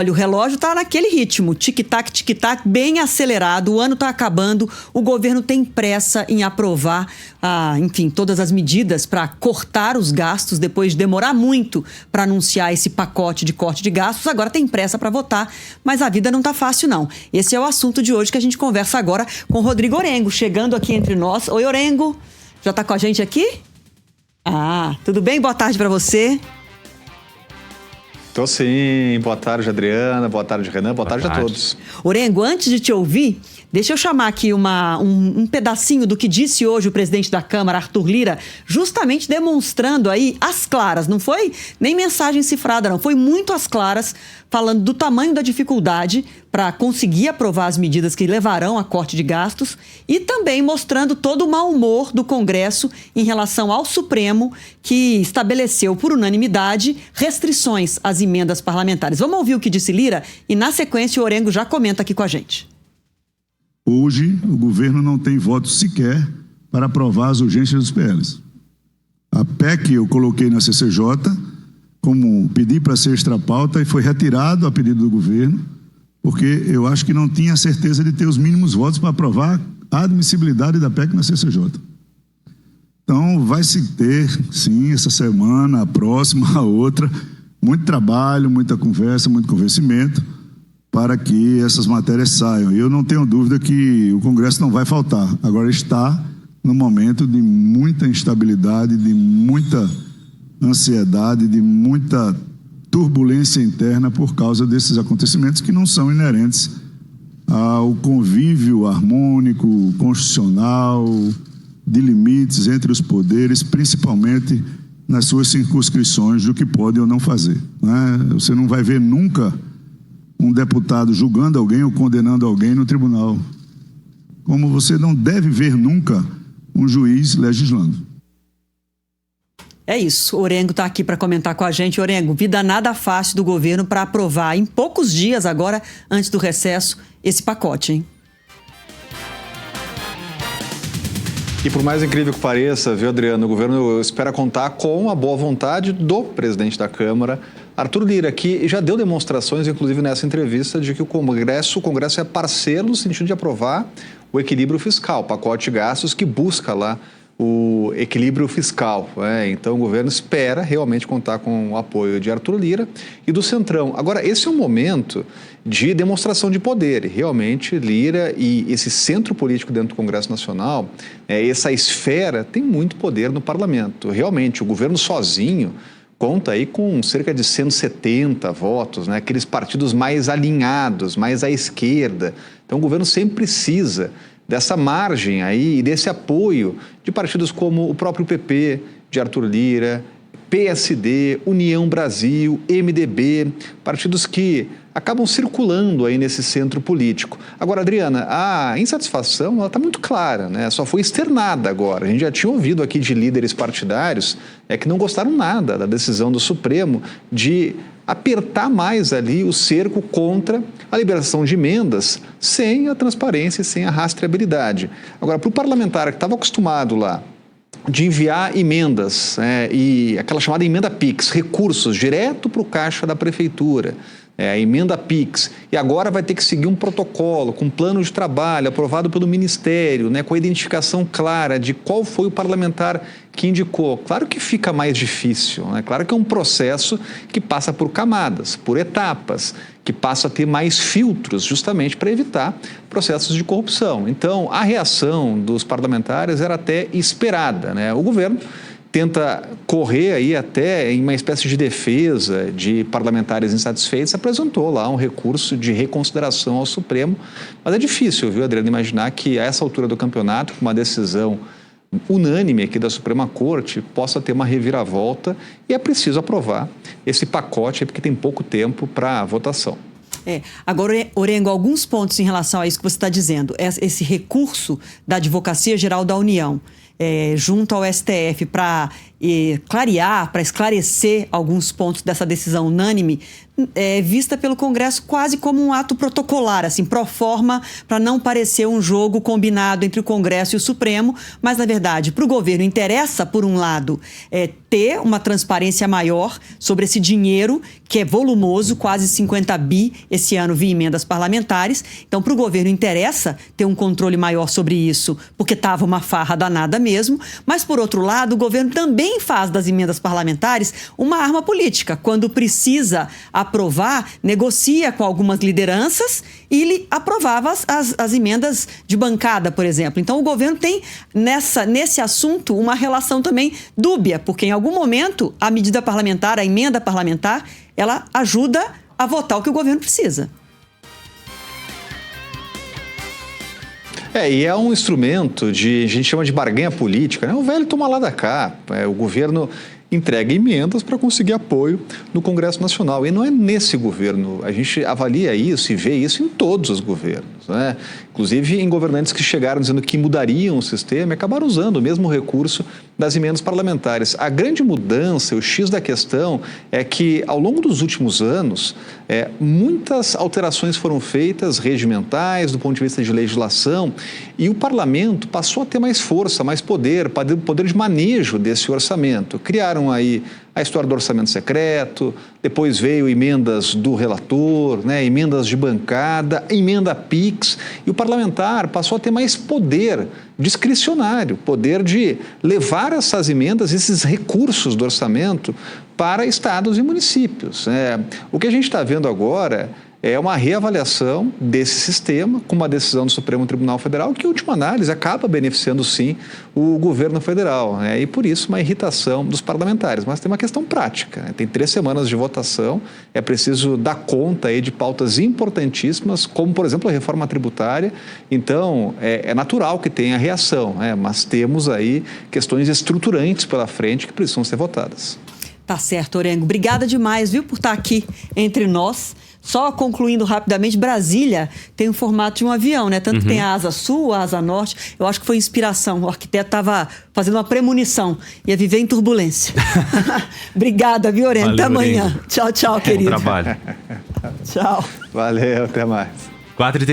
Olha, o relógio está naquele ritmo, tic-tac, tic-tac, bem acelerado. O ano está acabando, o governo tem pressa em aprovar, enfim, todas as medidas para cortar os gastos, depois de demorar muito para anunciar esse pacote de corte de gastos. Agora tem pressa para votar, mas a vida não está fácil, não. Esse é o assunto de hoje que a gente conversa agora com o Rodrigo Orengo, chegando aqui entre nós. Oi, Orengo, já está com a gente aqui? Tudo bem? Boa tarde para você. Tô sim. Boa tarde, Adriana. Boa tarde, Renan. Boa tarde a todos. Orengo, antes de te ouvir, deixa eu chamar aqui um pedacinho do que disse hoje o presidente da Câmara, Arthur Lira, justamente demonstrando aí às claras, não foi nem mensagem cifrada, não, foi muito às claras, falando do tamanho da dificuldade para conseguir aprovar as medidas que levarão a corte de gastos e também mostrando todo o mau humor do Congresso em relação ao Supremo, que estabeleceu por unanimidade restrições às emendas parlamentares. Vamos ouvir o que disse Lira e, na sequência, o Orengo já comenta aqui com a gente. Hoje, o governo não tem voto sequer para aprovar as urgências dos PLs. A PEC eu coloquei na CCJ como pedi para ser extrapauta e foi retirado a pedido do governo, porque eu acho que não tinha certeza de ter os mínimos votos para aprovar a admissibilidade da PEC na CCJ. Então, vai se ter, sim, essa semana, a próxima, a outra, muito trabalho, muita conversa, muito convencimento, para que essas matérias saiam. Eu não tenho dúvida que o Congresso não vai faltar. Agora está num momento de muita instabilidade, de muita ansiedade, de muita turbulência interna por causa desses acontecimentos que não são inerentes ao convívio harmônico, constitucional, de limites entre os poderes, principalmente nas suas circunscrições do que pode ou não fazer, né? Você não vai ver nunca um deputado julgando alguém ou condenando alguém no tribunal, como você não deve ver nunca um juiz legislando. É isso, o Orengo está aqui para comentar com a gente. Orengo, vida nada fácil do governo para aprovar em poucos dias agora, antes do recesso, esse pacote, hein? E por mais incrível que pareça, viu, Adriano, o governo espera contar com a boa vontade do presidente da Câmara, Arthur Lira, que já deu demonstrações, inclusive nessa entrevista, de que o Congresso é parceiro no sentido de aprovar o equilíbrio fiscal, pacote de gastos que busca lá o equilíbrio fiscal. Então, o governo espera realmente contar com o apoio de Arthur Lira e do Centrão. Agora, esse é um momento de demonstração de poder. Realmente, Lira e esse centro político dentro do Congresso Nacional, essa esfera tem muito poder no parlamento. Realmente, o governo sozinho conta aí com cerca de 170 votos, né? Aqueles partidos mais alinhados, mais à esquerda. Então, o governo sempre precisa dessa margem aí e desse apoio de partidos como o próprio PP, de Arthur Lira, PSD, União Brasil, MDB, partidos que acabam circulando aí nesse centro político. Agora, Adriana, a insatisfação está muito clara, né? Só foi externada agora. A gente já tinha ouvido aqui de líderes partidários que não gostaram nada da decisão do Supremo de apertar mais ali o cerco contra a liberação de emendas sem a transparência e sem a rastreabilidade. Agora, para o parlamentar que estava acostumado lá de enviar emendas e aquela chamada emenda PIX, recursos direto para o caixa da prefeitura, a emenda PIX, e agora vai ter que seguir um protocolo com um plano de trabalho aprovado pelo Ministério, com a identificação clara de qual foi o parlamentar que indicou. Claro que fica mais difícil, claro que é um processo que passa por camadas, por etapas, que passa a ter mais filtros justamente para evitar processos de corrupção. Então, a reação dos parlamentares era até esperada, O governo tenta correr aí até em uma espécie de defesa de parlamentares insatisfeitos, apresentou lá um recurso de reconsideração ao Supremo, mas é difícil, viu, Adriano, imaginar que a essa altura do campeonato, com uma decisão unânime aqui da Suprema Corte, possa ter uma reviravolta e é preciso aprovar esse pacote, porque tem pouco tempo para a votação. Agora, Orengo, alguns pontos em relação a isso que você está dizendo. Esse recurso da Advocacia Geral da União, junto ao STF, para clarear, para esclarecer alguns pontos dessa decisão unânime, vista pelo Congresso quase como um ato protocolar, assim, pro forma, para não parecer um jogo combinado entre o Congresso e o Supremo, mas, na verdade, para o governo interessa, por um lado, ter uma transparência maior sobre esse dinheiro, que é volumoso, quase 50 bi esse ano via emendas parlamentares. Então, para o governo interessa ter um controle maior sobre isso, porque estava uma farra danada mesmo. Mas, por outro lado, o governo também faz das emendas parlamentares uma arma política. Quando precisa aprovar, negocia com algumas lideranças e ele aprovava as emendas de bancada, por exemplo. Então, o governo tem, nesse assunto, uma relação também dúbia, porque em algum momento a medida parlamentar, a emenda parlamentar, ela ajuda a votar o que o governo precisa. E é um instrumento a gente chama de barganha política, né? O velho toma lá da cá. O governo entrega emendas para conseguir apoio no Congresso Nacional. E não é nesse governo. A gente avalia isso e vê isso em todos os governos, né? Inclusive em governantes que chegaram dizendo que mudariam o sistema e acabaram usando o mesmo recurso das emendas parlamentares. A grande mudança, o X da questão, é que ao longo dos últimos anos, muitas alterações foram feitas, regimentais, do ponto de vista de legislação, e o parlamento passou a ter mais força, mais poder de manejo desse orçamento. Criaram aí a história do orçamento secreto, depois veio emendas do relator, né, emendas de bancada, emenda PIX, e o parlamentar passou a ter mais poder discricionário, poder de levar essas emendas, esses recursos do orçamento para estados e municípios. O que a gente está vendo agora é uma reavaliação desse sistema com uma decisão do Supremo Tribunal Federal que, em última análise, acaba beneficiando, sim, o governo federal. E, por isso, uma irritação dos parlamentares. Mas tem uma questão prática. Tem 3 semanas de votação, é preciso dar conta aí de pautas importantíssimas, como, por exemplo, a reforma tributária. Então, é natural que tenha reação, mas temos aí questões estruturantes pela frente que precisam ser votadas. Tá certo, Orengo. Obrigada demais, viu, por estar aqui entre nós. Só concluindo rapidamente, Brasília tem o formato de um avião, né? Tanto que tem a asa sul, a asa norte. Eu acho que foi inspiração. O arquiteto estava fazendo uma premonição. Ia viver em turbulência. Obrigada, viu, Orengo? Até amanhã. Tchau, tchau, querido. Bom trabalho. Tchau. Valeu, até mais. 4h30.